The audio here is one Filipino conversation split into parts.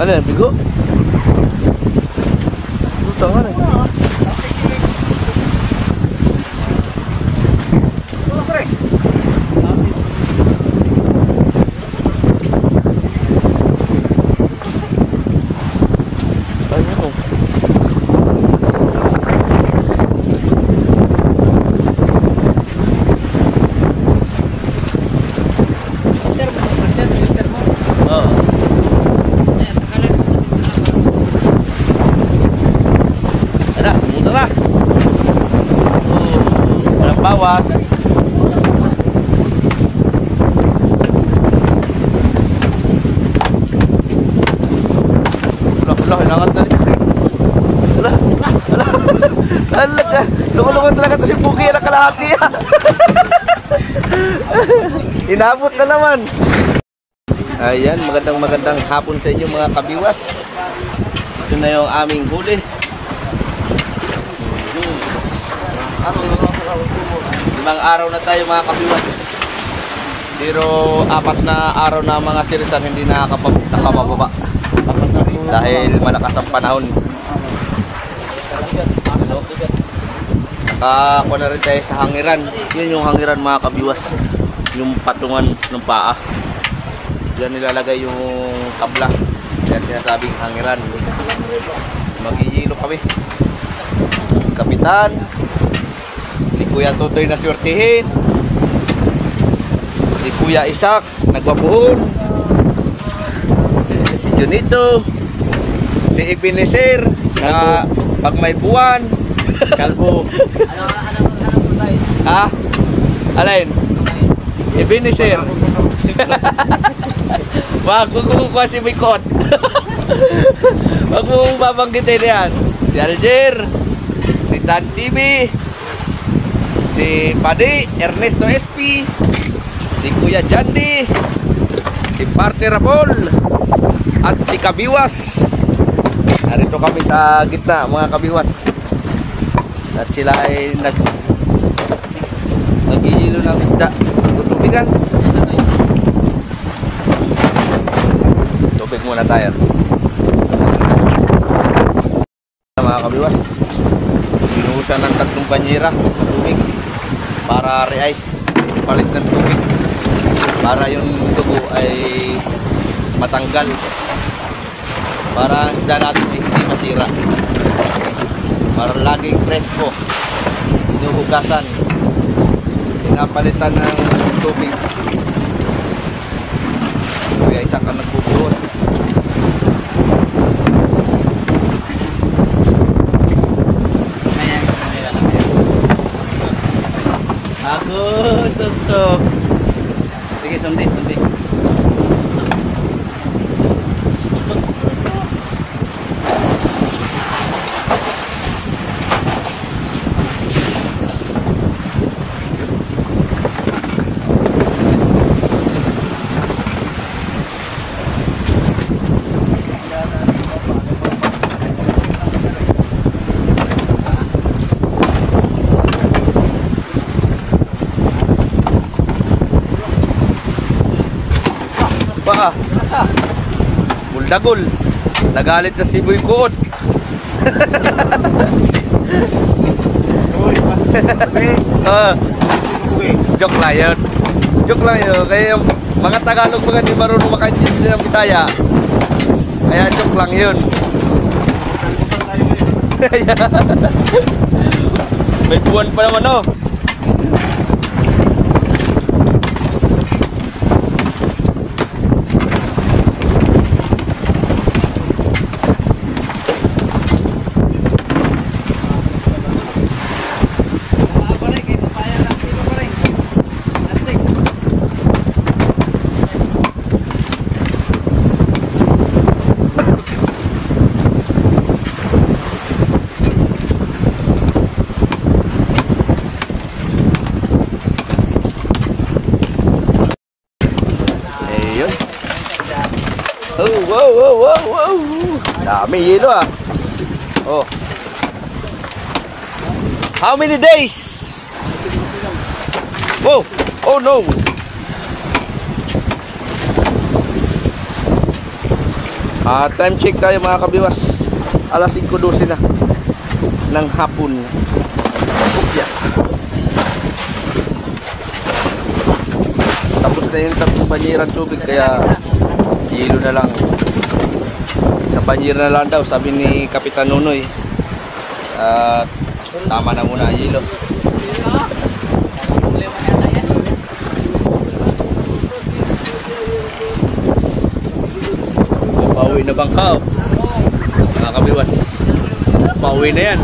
Ano yan, bigo? Lutang ano eh. Bawas. Loh, hilangan tadi. Alah. Talaga. Lukulungan talaga ito si Puki na kalahati. Inabot na naman. Ayan, magandang hapon sa inyo mga kabiwas. Ito na yung aming huli. Limang araw na tayo mga kabiwas. Pero 4 na araw na mga sirisan hindi nakakababa. Dahil malakas ang panahon. Nakakuha na rin tayo sa hangiran. Yun yung hangiran mga kabiwas. Yung patungan ng paa. Diyan nilalagay yung kabla. Kaya sinasabing hangiran. Magigilo kami. Si Kapitan. Si Kuya Totoy na swertihin. Si Kuya Isak nagwapuhon. Si Junito. Si Ebenezer na pag may buwan. Kalbo. Ha? Alain? Ebenezer. Wag mo kukuha si Mikot. Wag mo babanggitin yan. Si Alger. Si Tan TV. Si Padi, Ernesto SP, si Kuya Jandi, si Partner Rapol, at si Kabiwas. Narito kami sa gitna mga kabiwas. At sila ay nag-iilo ng isda. Tutubigan. Tubig muna tayo. Mga kabiwas. Binuhusan ng 3 banyera tubig. Para re-ice, palit ng tubig para yung dugo ay matanggal, para ang isda natin ay hindi masira, para laging presko, hinuhugasan, pinapalitan ng tubig. Kuya Isak ang nagbubuhos. Ako, tusok. Sige, sundi. Pa. Buldagol. Nagalit na si Boy Kuot. Joke lang yun. Kaya yung mga Tagalog mga di marunong makaintindi ng Bisaya. Kaya joke lang yun. May buwan pa naman oh. Wow. Dami yelo ah. Oh. How many days? Whoa. Oh no. Time check tayo mga kabiwas. Alas 5:12 na ng hapon. Upya. Tapos na yung tatlong banyerang tubig kaya hilo na lang. Sa banyera na lang daw sabi ni Kapitan Nunoy. Tama na muna hilo. Pauwi na bangka, mga kabiwas. Pauwi na yan.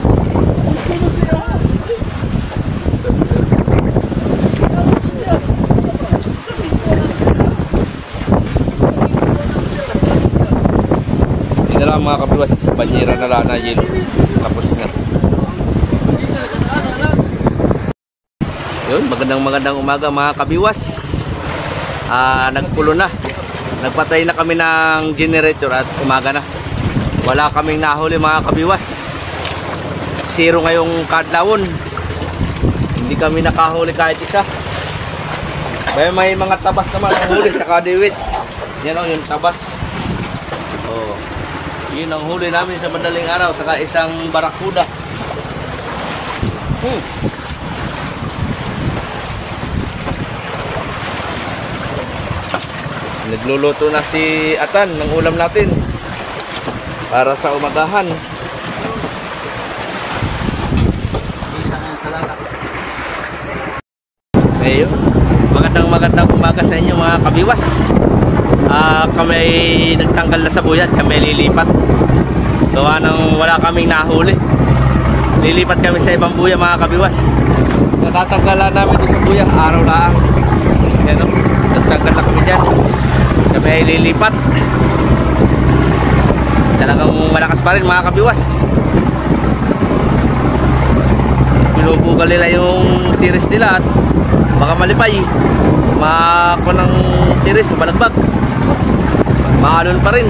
Hindi na lang mga kabiwas, sa banyera na lang na yelo. Tapos na. Yun, magandang umaga mga kabiwas. Nagpulo na. Nagpatay na kami ng generator at umaga na. Wala kaming nahuli mga kabiwas. 0 ngayong kadlawon. Hindi kami nakahuli kahit isa. May mga tabas naman ang huli sa kadiwit. Yan o, yung tabas. Oh, yun ang huli namin sa madaling araw. Saka isang barakuda. Nagluluto na si Atan ng ulam natin para sa umagahan. Ayun. Magandang umaga sa inyo mga kabiwas. Kami nagtanggal na sa buyat, kami lilipat. Gawa ng wala kaming nahuli. Lilipat kami sa ibang buya mga kabiwas. Natatanggalan namin doon sa buya, araw lang. Yan o, nagtanggal na kami dyan. Kami ay lilipat. Talagang malakas pa rin mga kabiwas. Pinubugal nila yung series nila at baka malipay. Mako ng series, mabalagbag. Maalon pa rin.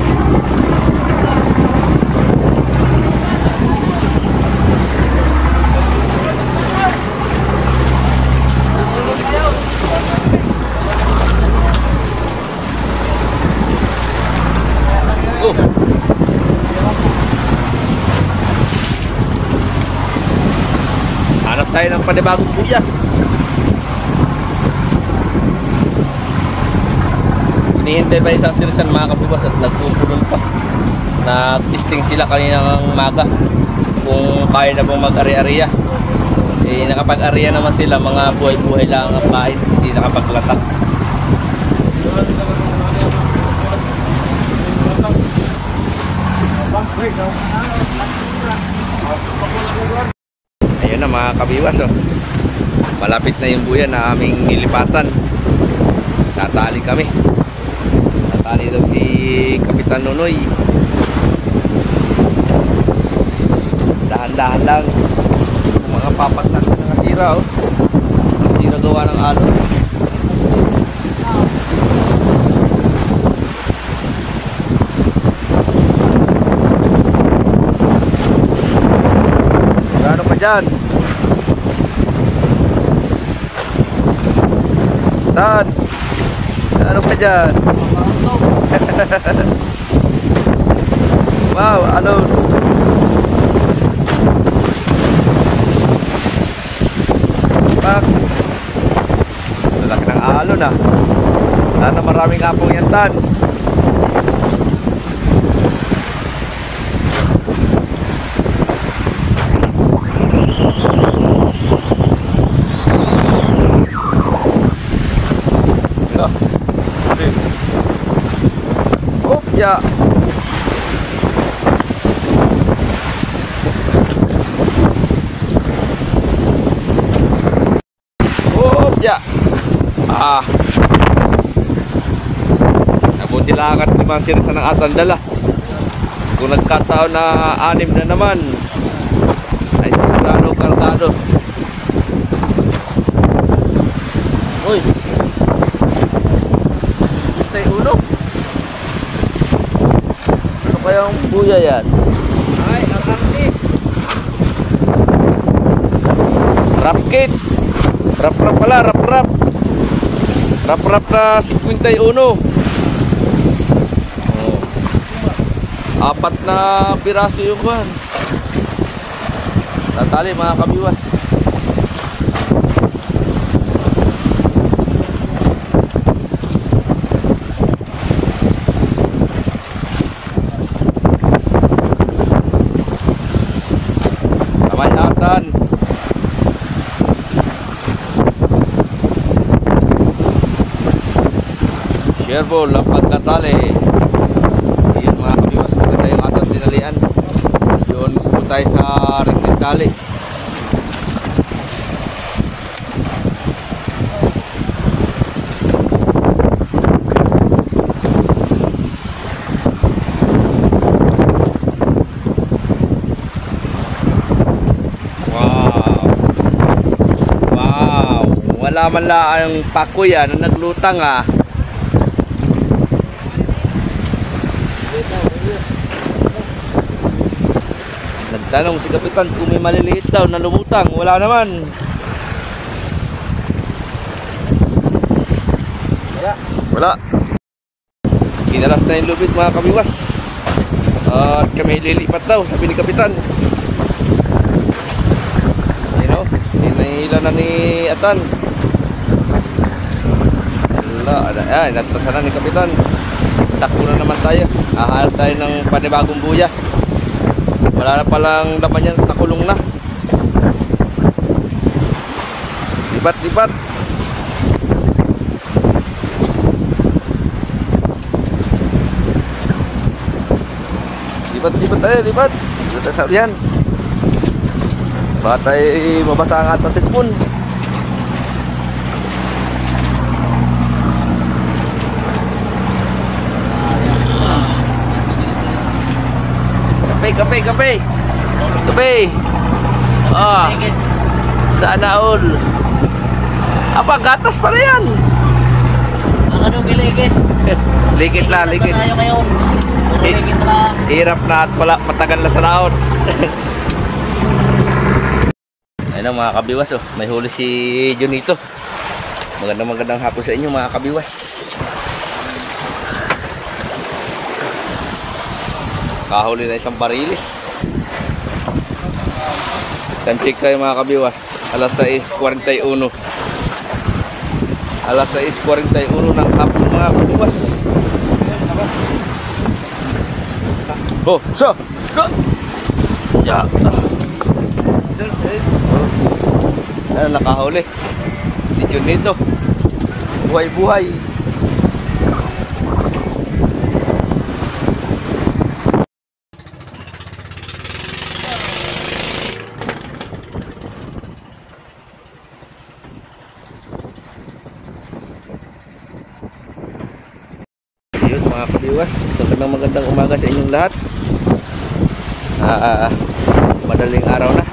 Hanap tayo ng panibagong buya. Hinihintay pa isang sirisan mga kabiwas at nagpupulong pa. Nag-testing sila kaninang umaga kung kaya na bang mag-ari-ariya. Nakapag-ariya naman sila, mga buhay-buhay lang ang kain, hindi nakapaglata. Ayun na mga kabiwas, oh. Malapit na yung buya na aming nilipatan. Tatali kami. Tatali daw si Kapitan Nunoy. Dahan-dahan lang. Mga papat na nasira, oh. Nasira gawa ng alon. Ano pa dyan? Tan! Ano pa dyan? Wow, alon! Pak! Lalaki ng alon ah. Sana maraming apong yan, Tan. Ya. Ya. Nabuti lakat 5 sirsa ng atang dala. Kung nagkataon na 6 na naman, ay sigurado kargado. Uy. Say ulo. Ano kayang buya yan? Ay, rapkit. Rapkit. Rap-rap pala, rap-rap. Rap-rap na 51. Oh. 4 na piraso yung kuhan. Tatali mga kabiwas. Kamay-atan. Careful ang pagkatali. Ayan mga kabiwas, maganda yung ating tinalian. Yun, gusto tayo sa ring ng tali. Wow. Wow. Wala man lang ang pako yan na naglutang ah. Nagtanong si Kapitan kung may maliliit daw na lumutang. Wala naman. Wala. Kinalas na yung lubid mga kabiwas. At kami lilipat daw, sabi ni Kapitan. Ayun o, hinahila na ni Atan. Wala, ay, natrasan na ni Kapitan. Takbo na naman tayo. Hahanap tayo ng panibagong buya. Wala na palang laman yan, nakulong na. Lipat. Lipat tayo, lipat. Dito tayo sa ulihan. Baka tayo mabasa ang atas cellphone. Kape. Ah. Sana all. Apa gatas pa na yan? Ano giligit? Ligit na. Tayo ngayon. Puro ligit na. Hirap na at matagal na sa laon. Ayun mga kabiwas oh. May huli si Junito. Magandang hapon sa inyo mga kabiwas. Kahuli na isang barilis. Time check tayo mga kabiwas. Alas 6:41. Alas 6:41 ng hapon mga kabiwas. Oh, so go! Ya! Ano nakahuli? Si Junito. Buhay. Mga kabiwas, magandang umaga sa inyong lahat. Madaling araw na.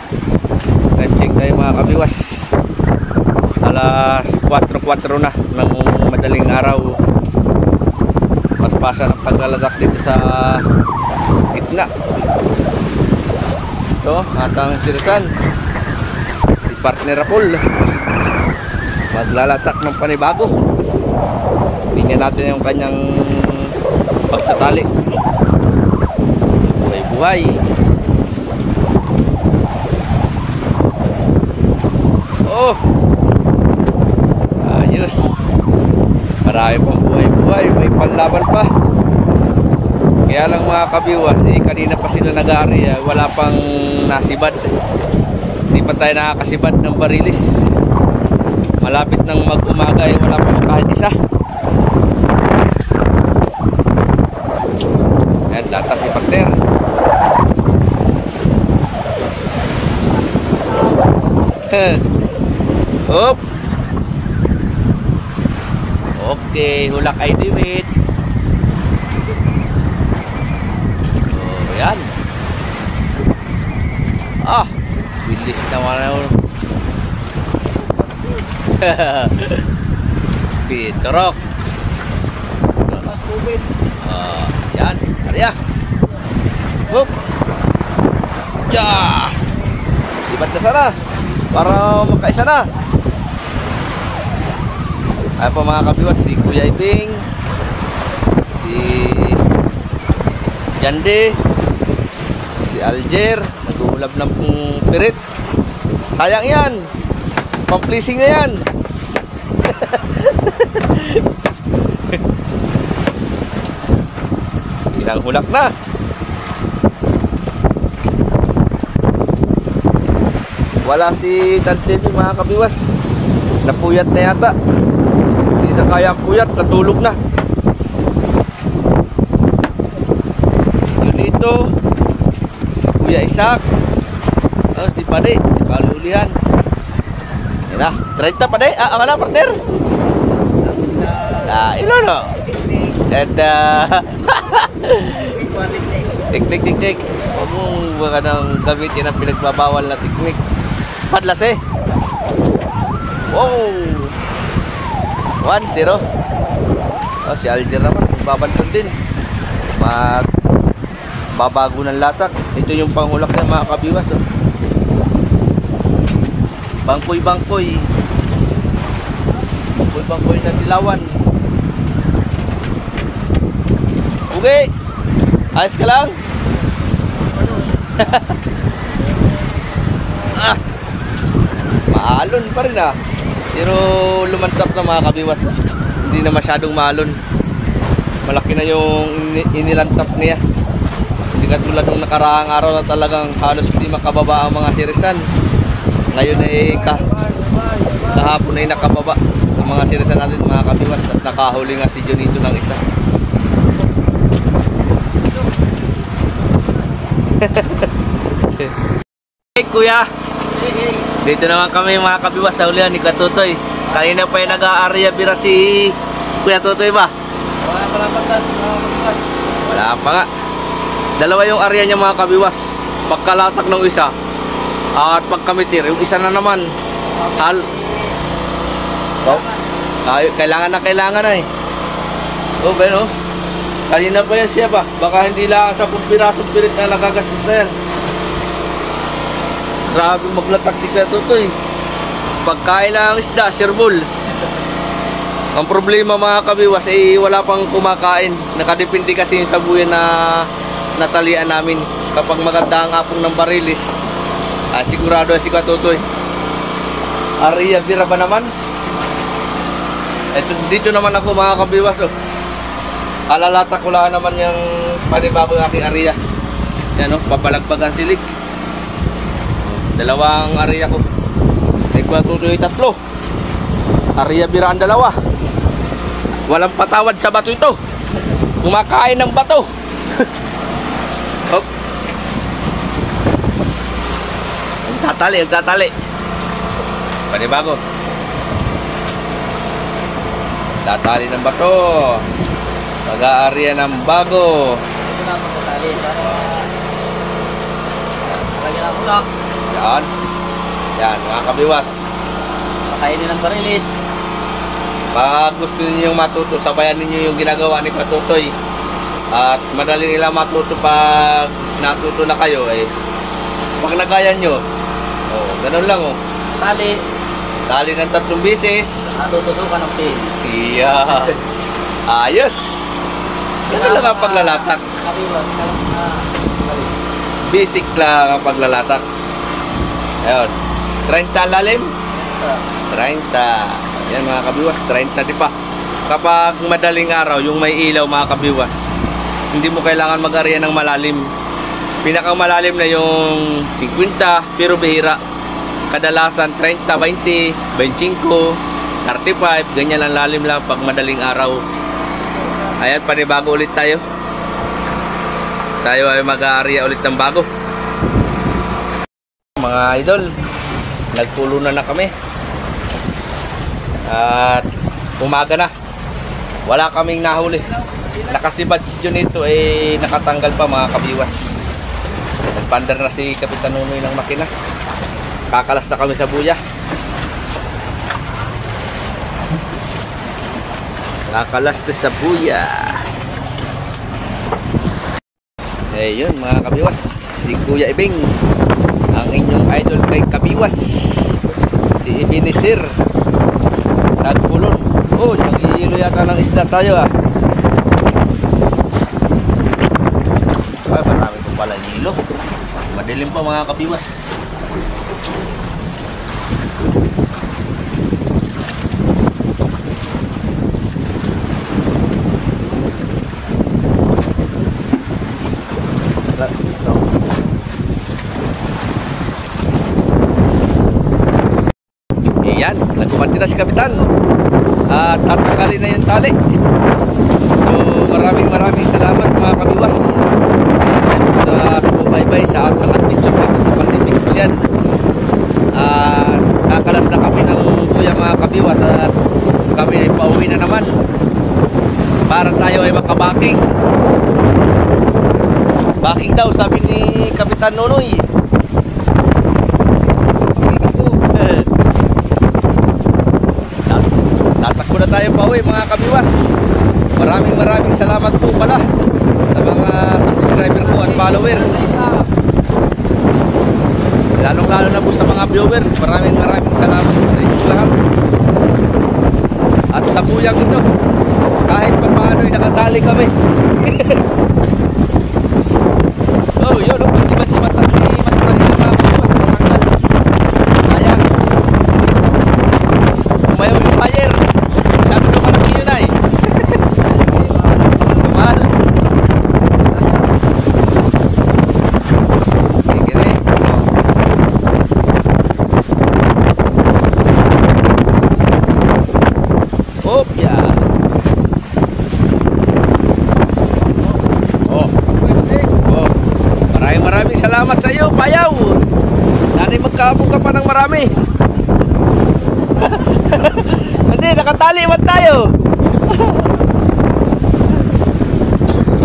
Time check tayo mga kabiwas. Alas 4:04 na ng madaling araw. Paspasan ang paglalagak dito sa gitna. Ito, atang sirisan. Si partner Rapol maglalatak ng panibago. Tingnan natin yung kanyang pagtatali. Buhay. Oh, ayos. Marami pang buhay. May panlaban pa. Kaya lang mga kabiwas, kanina pa sila nag-aari, wala pang nasibad. Hindi pa tayo nakakasibad ng barilis. Malapit nang mag-umaga, wala pang kahit isa. Ayan, lata si partner. Hop. Okay, hulak ay diwit. Oh, yan. Bilis naman ako. Pitorok. Lakas tubig. Yan, karya. Hop. Ya. Lipat na sana para makaisa na. Ay po mga kabiwas, si Kuya Ibing, si Jande, si Alger, nag-uulab ng pirit. Sayang yan. Pang-pleasing na yan. Ilang hulak na. Wala si Tantevi mga kabiwas. Napuyat na yata. Hindi na kaya ang puyat, natulog na. Yun dito, si Kuya Isak. Oh, si Pade, di pa ulihan. Yan na, 30 Pade. Ah, wala partner. Ah, ilono. And teknik. Huwag mong baka nang gamitin ang pinagbabawal na teknik. Padlas eh. Wow. 1-0. Oh, si Alger naman, babantun din. Babago ng latak. Ito yung panghulak ng mga kabiwas. Oh. Bangkoy. Bangkoy na dilawan. Okay. Ayos ka lang? Maalon pa rin ah. Pero lumantap na mga kabiwas. Hindi na masyadong maalon. Malaki na yung inilantap niya. Hindi katulad nung nakaraang araw na talagang halos hindi makababa ang mga sirisan. Ngayon ay kahapon ay nakababa ang mga sirisan natin mga kabiwas. At nakahuli nga si Jonito ng isa. Hey kuya, dito naman kami mga kabiwas sa ulihan ni Katutoy. Kanina pa yung nag-aarya bira si Kuya Tutoy ba? Wala pa lang batas, mga kabiwas. Wala pa nga. Dalawa yung area niya mga kabiwas. Pagkalatak ng isa at pagkamitir, yung isa na naman. Kailangan na eh. Oh, bueno. Kanina pa yan siya pa. Baka hindi lang 10 pirasong pirit na nagagastos na yan. Grabe maglatak si Kuya Tutoy. Pagkain lang isda, sherbol. Ang problema mga kabiwas ay wala pang kumakain. Nakadepende kasi yung sabuyan na natalian namin. Kapag maganda ang apong ng barilis, sigurado si Kuya Tutoy. Aria bira ba naman? Eto, dito naman ako mga kabiwas. Oh. Alalata ko lang naman yung panibago ng aking area. Yan o, papalagpagan silik. Dalawang area ko. May Kuya Tutoy 3. Area bira ang 2. Walang patawad sa bato ito. Kumakain ng bato. Hop. Ang tatali. Panibago. Tatali ng bato. Pag-aarya ng bago. Ito na magkatali. Lagyan ang ulak. Yan mga kabiwas. Pakainin ng barilis. Pag gusto niyo matuto, sabayan niyo yung ginagawa ni Kuya Tutoy. At madali nila matuto pag natuto na kayo eh. Pag nagayan nyo, oh, ganun lang oh. Tali ng 3 beses. Tutusukan ng pin. Iya. Ayos. Ganun lang ang paglalatak. Kabiwas, Basic lang ang paglalatak. Ayun. 30 ang lalim. 30. Yan mga kabiwas, 30 di pa. Kapag madaling araw, yung may ilaw mga kabiwas, hindi mo kailangan mag-area ng malalim. Pinakamalalim na yung 50, pero bihira. Kadalasan 30, 20, 25, 35, ganyan ang lalim lang pag madaling araw. Ayan, panibago ulit tayo. Tayo ay mag-area ulit ng bago. Mga idol, nagpulo na kami. At umaga na. Wala kaming nahuli. Nakasibad si Jonito eh nakatanggal pa mga kabiwas. Nagpandar na si Kapitan Nunoy ng makina. Kakalas na kami sa buya. Kakalas na sa buya. Eh yun mga kabiwas, si Kuya Ibing, ang inyong idol kay kabiwas, si Ebenezer Nagpulon. Oh, nag-iilo yata ng isda tayo ah. Balalilo. Madilim pa mga kabiwas. Ayan, nagkumanti na si Kapitan at tatanggalin na yung tali. So maraming salamat mga kabiwas sa subaybay sa ating adventure dito sa Pacific Ocean. Kakalas na kami ng buya mga kabiwas at kami ay pauwi na naman para tayo ay makabaking. Baking daw sabi ni Kapitan Nonoy. Tatakbo na tayo pauwi mga kabiwas. Maraming salamat po pala sa mga subscriber ko at followers. Lalong-lalo na po sa mga viewers. Maraming salamat po sa inyo lahat. At sa buyang ito, kahit pa paano ay nakatali kami. Oh, yun, pasibat-sibat at may matutali ng mga kabiwas na matanggal. Sayang. Umayaw yung fire. Sabi naman ang yun ay. Mahal. Sige rin. Opya. Oh. Maraming salamat sa iyo, Payaw. Sana'y magkaabog ka pa ng marami. Hindi, nakatali man tayo.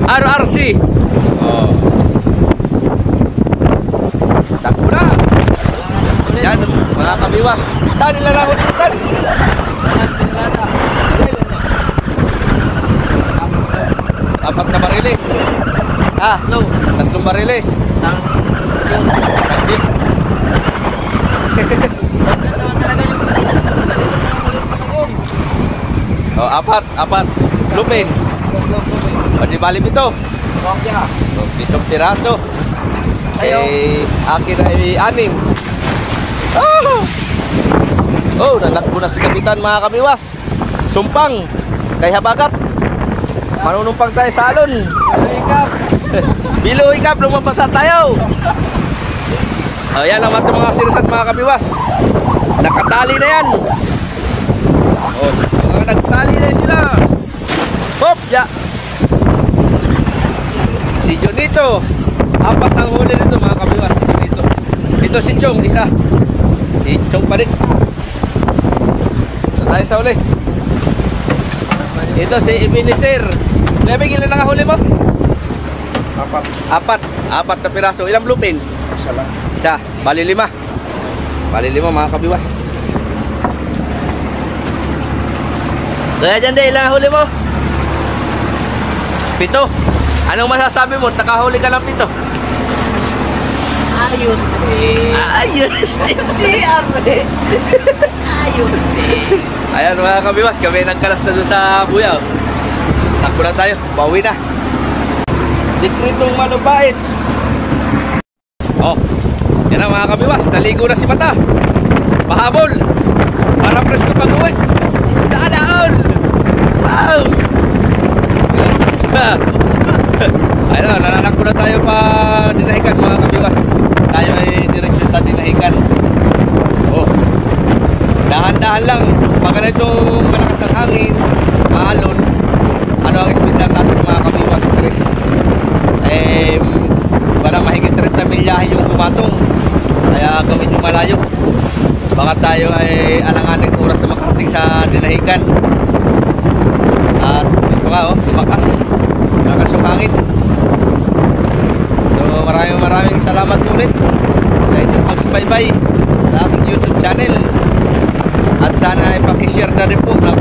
RRC. Oh. Takbo na. Yan, mga kabiwas. Tani lang ako dito, Tani. Apat na barilis. No. 3 barilis. Sangkip. Oh, apat. Lupin. Pwede bali 7. So, 7 piraso. Akin ay 6. Oh, nanakbo na si Kapitan mga kabiwas. Sumpang. Kay habagat. Manunumpang tayo sa alon. Bilo ikap, lumapasa tayo. Ayan naman itong mga sirisan mga kabiwas. Nakatali na yan. Oh, mga nagtali na sila. Hop, ya. Si Jonito. 4 ang huli nito mga kabiwas. Si Jonito. Ito si Chong, isa. Si Chong pa rin. So tayo sa huli. Ito si Ebenezer. May bigil na nakahuli mo? 4 na piraso. Ilang bluepin? Isa. Bali 5. Bali 5 mga kabiwas. Kaya dyan din, ilang huli mo? 7. Anong masasabi mo? Nakahuli ka ng 7. Ayos, Ayan mga kabiwas, kami nagkalas na doon sa buyaw. Takbo na tayo, pauwi na. Sikretong manubait. Oh, yan na mga kabiwas, naligo na si Mata. Pahabol. Para presko pag-uwi. Sana all. Wow. Ayun na, nananakbo na tayo pa Dinahican mga kabiwas. Tayo ay direksyon sa Dinahican. Oh, dahan-dahan lang. Pag ganitong malakas ang hangin, maalon, ano ang speed lang natin mga kabiwas? 3. Parang mahigit 30 milyahe yung bumatong. Kaya gawin yung malayo. Baka tayo ay alanganin oras na makarating sa Dinahican. At ito nga lumakas. Lumakas yung hangin. So maraming salamat ulit sa inyong pagsubaybay sa aking YouTube channel. At sana ay pakishare na rin po ng